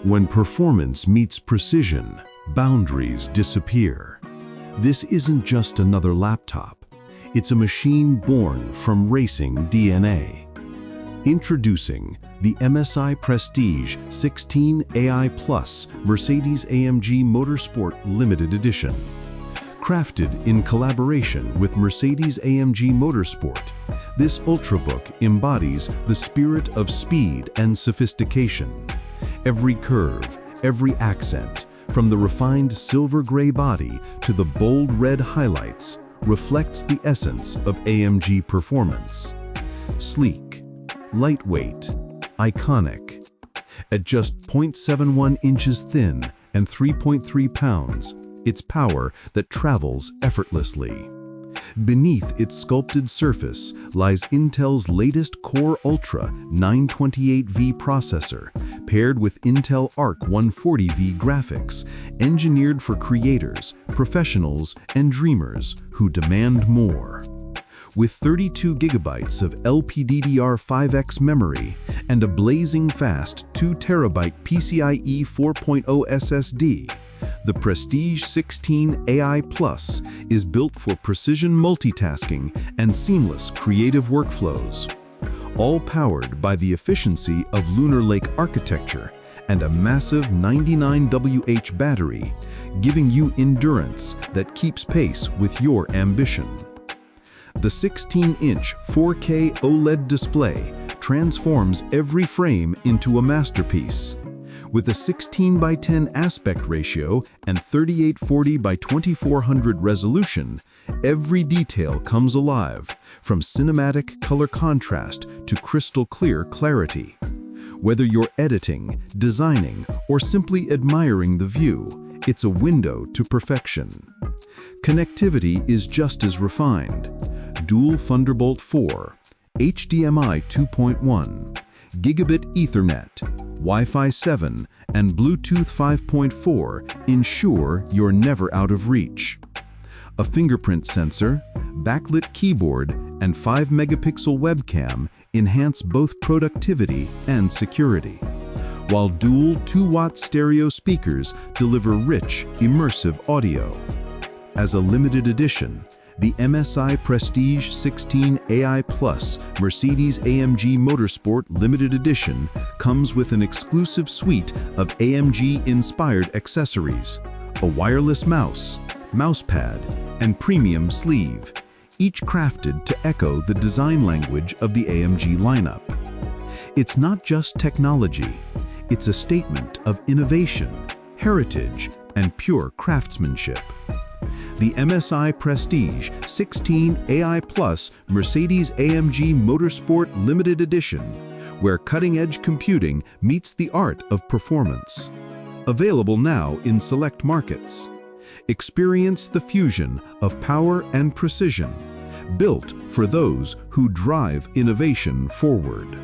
When performance meets precision, boundaries disappear. This isn't just another laptop. It's a machine born from racing DNA. Introducing the MSI Prestige 16 AI Plus Mercedes-AMG Motorsport Limited Edition. Crafted in collaboration with Mercedes-AMG Motorsport, this Ultrabook embodies the spirit of speed and sophistication. Every curve, every accent, from the refined silver-gray body to the bold red highlights, reflects the essence of AMG performance. Sleek, lightweight, iconic. At just 0.71 inches thin and 3.3 pounds, it's power that travels effortlessly. Beneath its sculpted surface lies Intel's latest Core Ultra 928V processor, paired with Intel Arc 140V graphics, engineered for creators, professionals, and dreamers who demand more. With 32 gigabytes of LPDDR5x memory and a blazing fast 2 terabyte PCIe 4.0 SSD, the Prestige 16 AI Plus is built for precision multitasking and seamless creative workflows. All powered by the efficiency of Lunar Lake architecture and a massive 99Wh battery, giving you endurance that keeps pace with your ambition. The 16-inch 4K OLED display transforms every frame into a masterpiece. With a 16:10 aspect ratio and 3840x2400 resolution, every detail comes alive, from cinematic color contrast to crystal clear clarity. Whether you're editing, designing, or simply admiring the view, it's a window to perfection. Connectivity is just as refined. Dual Thunderbolt 4, HDMI 2.1, Gigabit Ethernet, Wi-Fi 7, and Bluetooth 5.4 ensure you're never out of reach. A fingerprint sensor, backlit keyboard, and 5-megapixel webcam enhance both productivity and security, while dual 2-watt stereo speakers deliver rich, immersive audio. As a limited edition, the MSI Prestige 16 AI Plus Mercedes-AMG Motorsport Limited Edition comes with an exclusive suite of AMG-inspired accessories, a wireless mouse, mousepad, and premium sleeve, each crafted to echo the design language of the AMG lineup. It's not just technology, it's a statement of innovation, heritage, and pure craftsmanship. The MSI Prestige 16 AI Plus Mercedes-AMG Motorsport Limited Edition, where cutting-edge computing meets the art of performance. Available now in select markets. Experience the fusion of power and precision, built for those who drive innovation forward.